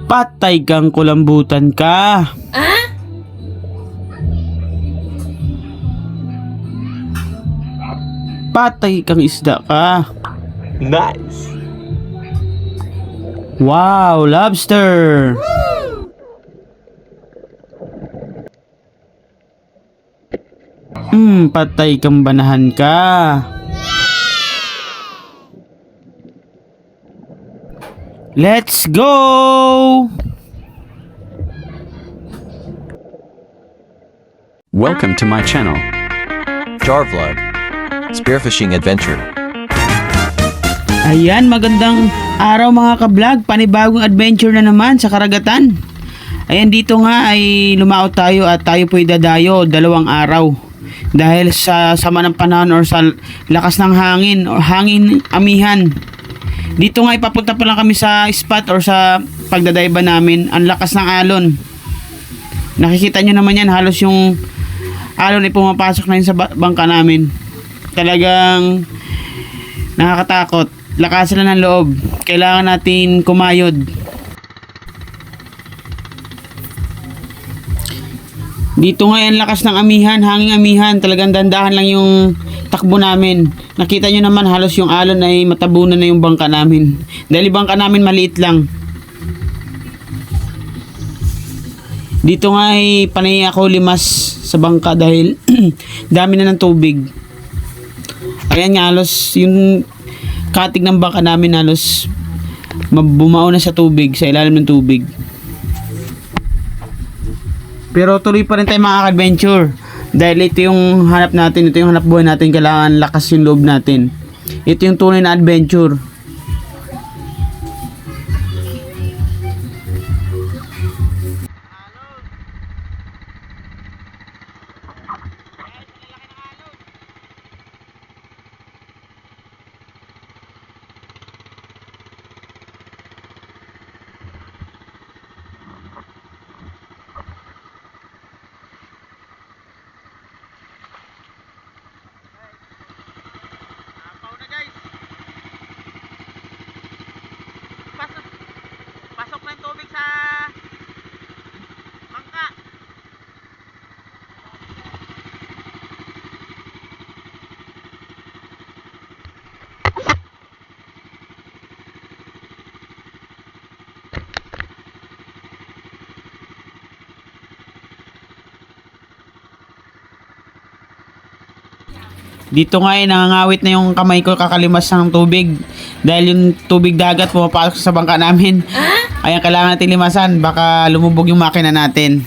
Patay kang kulambutan ka. Patay kang isda ka. Nice. Wow, lobster. Patay kang banahan ka. Let's go! Welcome to my channel. Jar Vlog. Spearfishing Adventure. Ayan, magandang araw mga ka-vlog. Panibagong adventure na naman sa karagatan. Ayan, dito nga ay lumaot tayo at tayo po'y dadayo 2 araw. Dahil sa sama ng panahon or sa lakas ng hangin o hangin amihan. Dito nga ipapunta pa lang kami sa spot or sa pagdadayba namin. Ang lakas ng alon. Nakikita nyo naman yan, halos yung alon ay pumapasok na yun sa bangka namin. Talagang nakakatakot. Lakasan na ng loob. Kailangan natin kumayod. Dito nga yung lakas ng amihan, hanging amihan. Talagang dandahan lang yung takbo namin. Nakita nyo naman halos yung alon ay matabunan na yung bangka namin. Dahil yung bangka namin maliit lang. Dito nga ay panay ako limas sa bangka dahil dami na ng tubig. Ayan nga halos yung katig ng bangka namin halos bumao na sa tubig, sa ilalim ng tubig. Pero tuloy pa rin tayo mga adventure dahil ito yung hanap natin, ito yung hanap buhay natin, kailangan lakas yung loob natin. Ito yung tunay na adventure. Pasok na yung tubig sa bangka. Dito nga nangangawit na yung kamay ko kakalimas ng tubig dahil yung tubig dagat pumapasok sa bangka namin. Ayan, kailangan natin limasan, baka lumubog yung makina natin.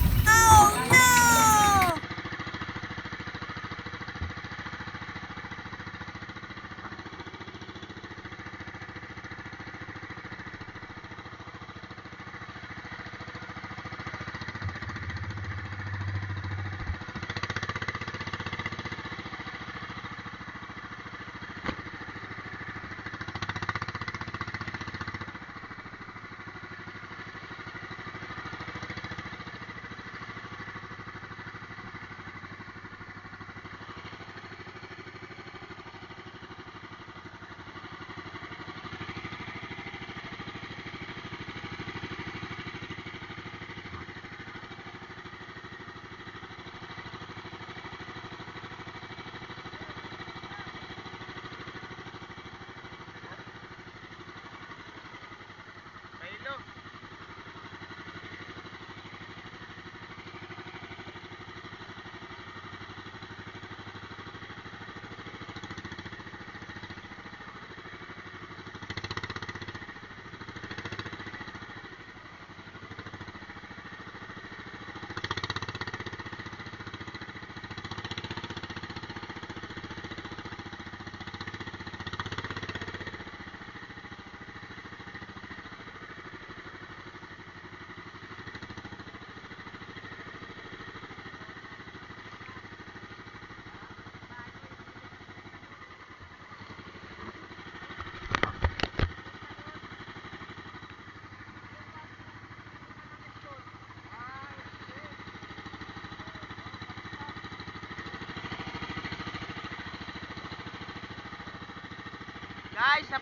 Guys,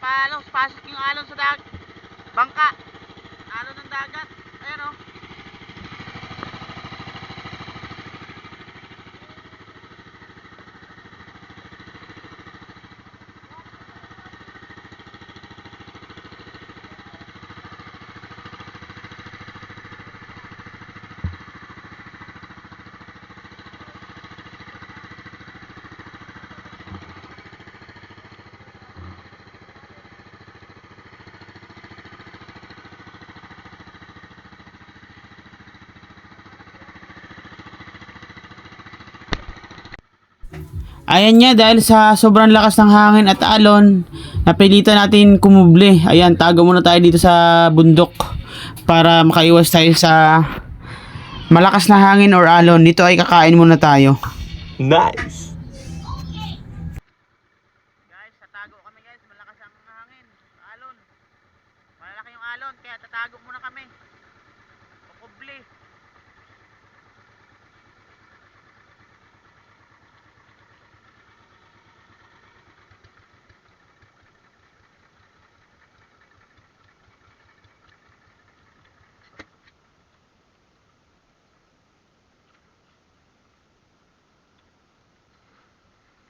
pasok yung alon sa bangka. Alon ng dagat. Ayan oh. Ayan nga, dahil sa sobrang lakas ng hangin at alon, napilitan natin kumuble. Ayan, tago muna tayo dito sa bundok para makaiwas tayo sa malakas na hangin or alon. Dito ay kakain muna tayo. Nice. Guys, tatago kami guys. Malakas ang hangin. Alon. Malaki yung alon, kaya tatago muna kami. Kukuble.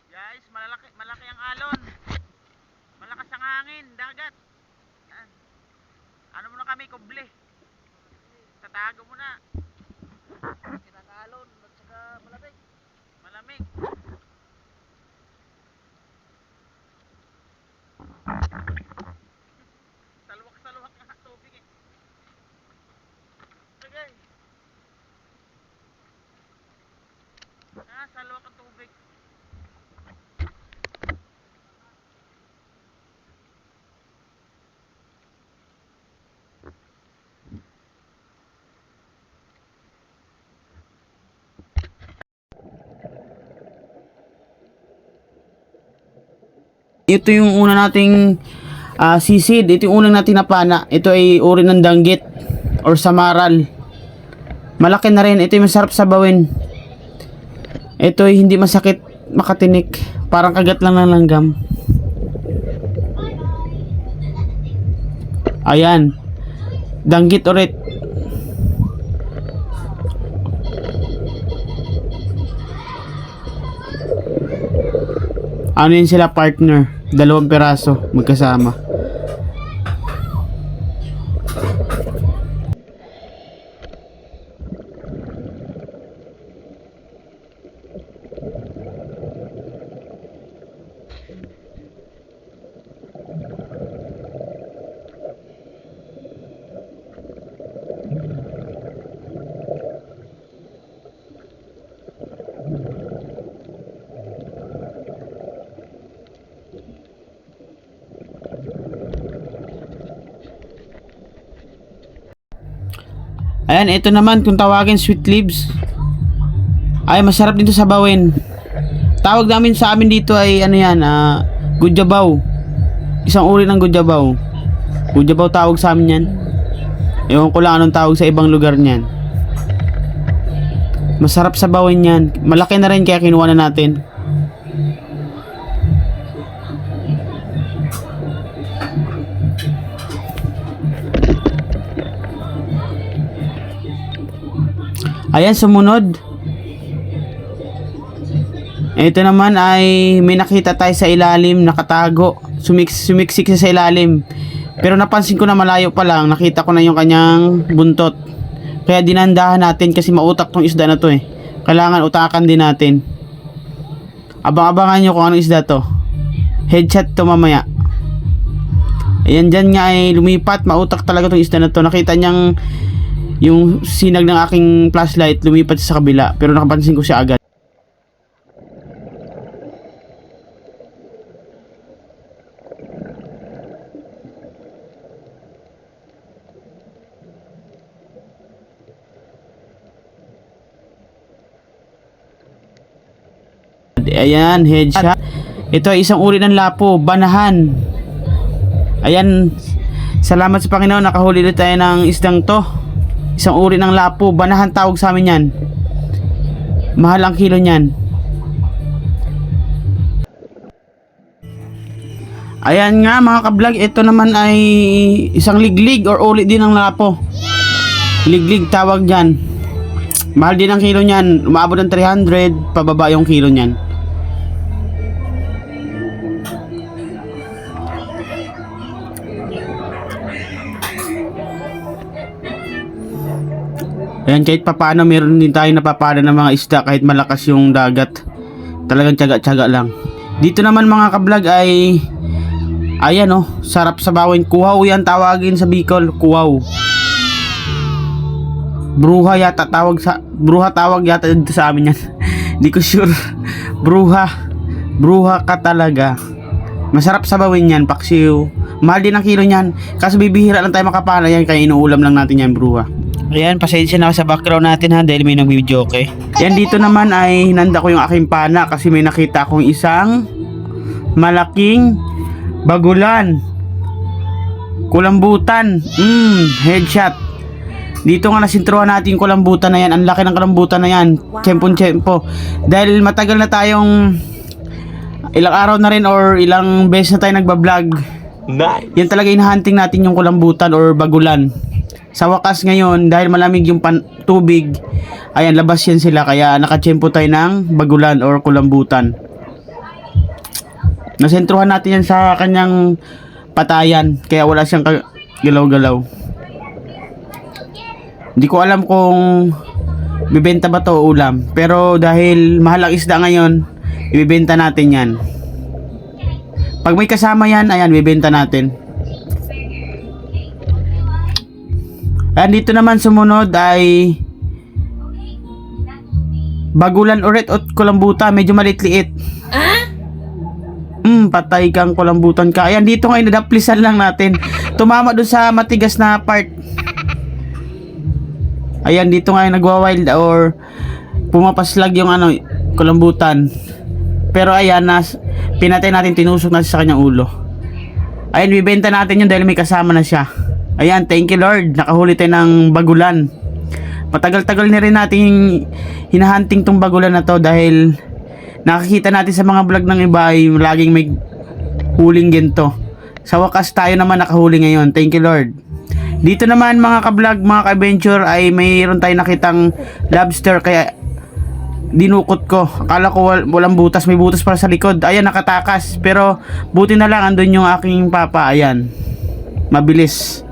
Guys, malaki ang alon. Malakas ang hangin, dagat. Yan. Ano muna kami, kuble. Tatago muna. Kinakalon at saka malamig. Malamig. Saluwak-saluwak nga tubig eh. Tagay. Saluwak ang tubig. Ito yung una nating sisid. Ito yung unang nating napana. Ito ay uri ng danggit or samaral. Malaki na rin. Ito yung masarap sabawin. Ito ay hindi masakit makatinik. Parang kagat lang ng langgam. Ayan. Danggit ulit. Ano yun sila, partner? 2 piraso magkasama. Ayan, ito naman kung tawagin sweet leaves. Ay, masarap dito sa bawin. Tawag namin sa amin dito ay ano yan, gujabaw. Isang uri ng gujabaw. Gujabaw tawag sa amin yan. Ewan ko lang anong tawag sa ibang lugar niyan. Masarap sa bawin yan. Malaki na rin kaya kinuha na natin. Ayan, sumunod. Ito naman ay may nakita tayo sa ilalim, nakatago. Sumiksik siya sa ilalim. Pero napansin ko na malayo pa lang, nakita ko na yung kanyang buntot. Kaya dinandahan natin kasi mautak tong isda na to eh. Kailangan utakan din natin. Abang-abangan nyo kung anong isda to. Headshot to mamaya. Ayan, dyan nga ay lumipat, mautak talaga tong isda na to. Nakita niyang yung sinag ng aking flashlight lumipat sa kabila, pero nakapansin ko siya agad. Ayan, headshot. Ito ay isang uri ng lapo, banahan. Ayan, salamat sa Panginoon, nakahuli ulit tayo ng isdang to. Isang uri ng lapo, banahan tawag sa amin yan. Mahal ang kilo niyan. Ayan nga mga kablog, ito naman ay isang liglig or uli din ng lapo. Liglig tawag dyan. Mahal din ang kilo niyan. Umaabot ng 300, pababa yung kilo niyan. Ayan, kahit papaano meron din tayo napapala ng mga isda kahit malakas yung dagat. Talagang tiyaga-tiyaga lang. Dito naman mga kablog ay ayan oh, sarap sa bawin. Kuhaw yan tawagin sa Bicol, kuhaw. Bruha yata tawag sa bruha tawag yata dito sa amin yan. Hindi ko sure. Bruha ka talaga. Masarap sa bawin yan, paksiw. Mahal din ang kilo niyan. Kaso bibihira lang tayo makapana yan kaya inuulam lang natin yan, bruha. Ayan, pasensya na ako sa background natin ha dahil may nag-video okay. Yan dito naman ay hinanda ko yung aking pana kasi may nakita akong isang malaking bagulan. Kulambutan. Headshot. Dito nga nasintruhan natin yung kulambutan na yan. Ang laki ng kulambutan na yan. Tiyempon-tiyempo. Dahil matagal na tayong ilang araw na rin or ilang beses na tayo nagbablog. Nice. Yan talaga hinahunting natin yung kulambutan or bagulan. Sa wakas ngayon, dahil malamig yung tubig, ayan, labas yan sila. Kaya nakatsyempo tayo ng bagulan or kulambutan. Nasentruhan natin yan sa kanyang patayan. Kaya wala siyang galaw-galaw. Hindi ko alam kung bibenta ba to o ulam. Pero dahil mahal ang isda ngayon, ibibenta natin yan. Pag may kasama yan, ayan, bibenta natin. Ayan, dito naman sumunod ay bagulan ulit at kulambutan. Medyo maliit-liit. Patay kang kulambutan ka. Ayan, dito nga inadaplisan lang natin. Tumama doon sa matigas na part. Ayan, dito nga nagwa-wild or pumapaslag yung ano, kulambutan. Pero ayan, pinatay natin, tinusok natin sa kanyang ulo. Ayan, bibenta natin yun dahil may kasama na siya. Ayan, thank you Lord, nakahuli tayo ng bagulan. Matagal-tagal na rin natin hinahunting tong bagulan na to dahil nakikita natin sa mga vlog ng iba ay laging may huling ginto. Sa wakas tayo naman nakahuli ngayon, thank you Lord. Dito naman mga ka-vlog, mga ka-adventure ay mayroon tayong nakitang lobster kaya dinukot ko. Akala ko walang butas, may butas para sa likod. Ayan, nakatakas. Pero buti na lang andun yung aking papa. Ayan, mabilis.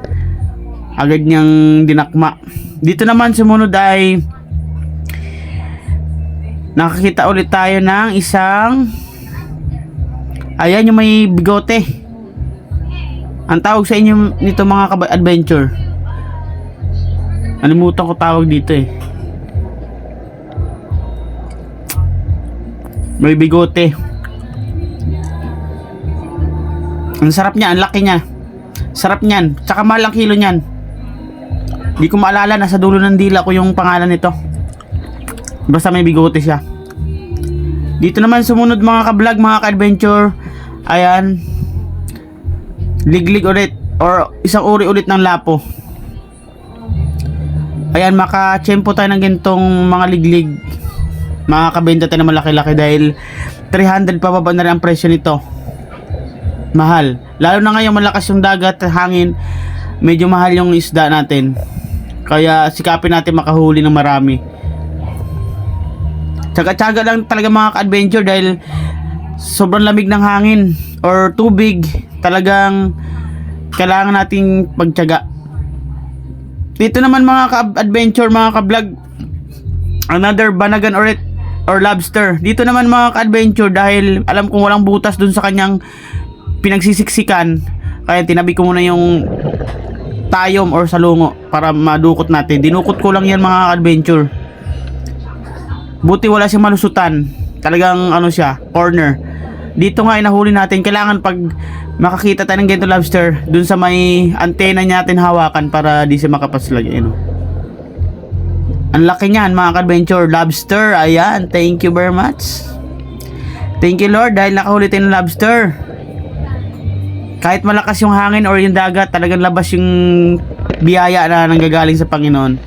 Agad niyang dinakma. Dito naman sumunod ay nakakita ulit tayo ng isang, ayan, yung may bigote. Ang tawag sa inyo nito mga adventure, nalimutan ko tawag dito eh. May bigote. Ang sarap niya, ang laki niya. Sarap niyan. Tsaka mahal ang kilo niyan. Di ko maalala, nasa dulo ng dila ko yung pangalan nito. Basta may bigote siya. Dito naman sumunod mga ka-vlog, mga ka-adventure. Ayan, liglig ulit or isang uri ulit ng lapo. Ayan, makachempo tayo ng gintong mga liglig. Makakabenta tayo ng malaki-laki dahil 300 pababa na rin ang presyo nito. Mahal. Lalo na ngayon malakas yung dagat, hangin. Medyo mahal yung isda natin. Kaya sikapin natin makahuli ng marami. Tsaga-tsaga lang talaga mga ka-adventure dahil sobrang lamig ng hangin or tubig. Talagang kailangan nating pagtyaga. Dito naman mga ka-adventure, mga ka-vlog, another banagan or lobster. Dito naman mga ka-adventure dahil alam kong walang butas dun sa kanyang pinagsisiksikan, kaya tinabi ko muna yung tayom or salungo para madukot natin. Dinukot ko lang yan mga adventure. Buti wala siyang malusutan. Talagang ano siya, corner. Dito nga inahuli natin. Kailangan pag makakita tayo ng ganito lobster, dun sa may antena natin hawakan para di siya makapaslag. Ayan. Ang laki niyan mga adventure. Lobster, ayan. Thank you very much. Thank you Lord dahil nakahuli tayo ng lobster. Kahit malakas yung hangin or yung dagat, talagang labas yung biyaya na nanggagaling sa Panginoon.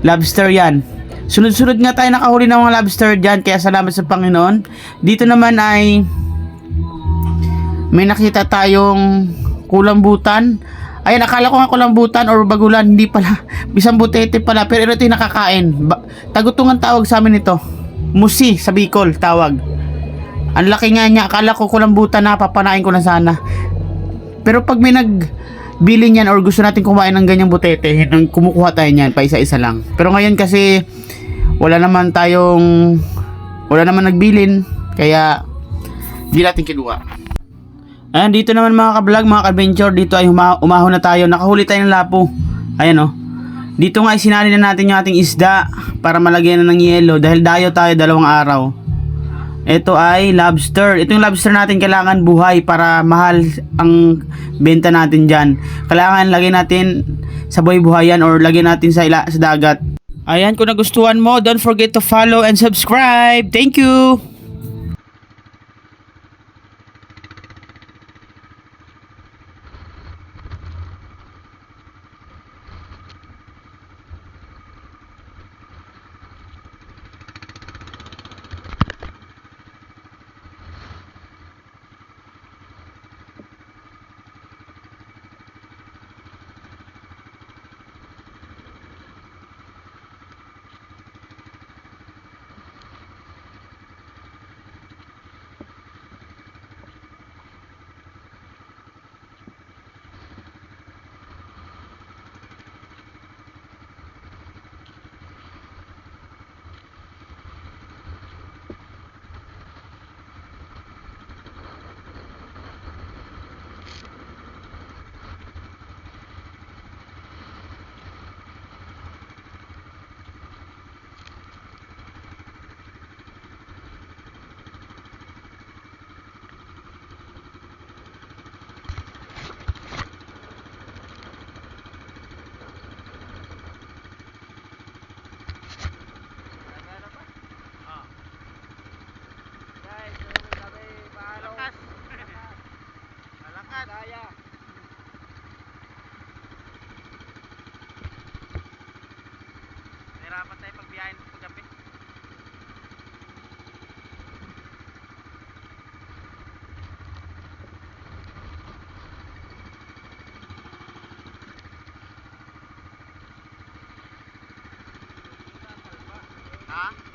Lobster yan. Sunod-sunod nga tayo nakahuli ng mga lobster dyan, kaya salamat sa Panginoon. Dito naman ay may nakita tayong kulambutan. Ayan, akala ko nga kulambutan or bagulan. Hindi pala. Bisang butete pala. Pero ito yung nakakain. Tagutungan tawag sa amin ito. Musi sa Bicol tawag. Ang laki nga niya. Akala ko kulambutan na. Papanain ko na sana. Pero pag may nagbili niyan or gusto natin kumain ng ganyang butete, kumukuha tayo niyan pa isa-isa lang. Pero ngayon kasi wala naman nagbilin. Kaya hindi natin kinuha. Ayan, dito naman mga ka-vlog, mga ka-adventure, dito ay umahon na tayo. Nakahuli tayo ng lapo. Ayan oh. Dito nga ay sinali na natin yung ating isda para malagyan na ng yelo dahil dayo tayo 2 araw. Ito ay lobster. Ito yung lobster natin kailangan buhay para mahal ang benta natin dyan. Kailangan lagyan natin sa buhay-buhayan or lagyan natin sa dagat. Ayan, kung nagustuhan mo, don't forget to follow and subscribe. Thank you! Daya. Nahirapan tayo pagbiyahin sa gabi. Ha?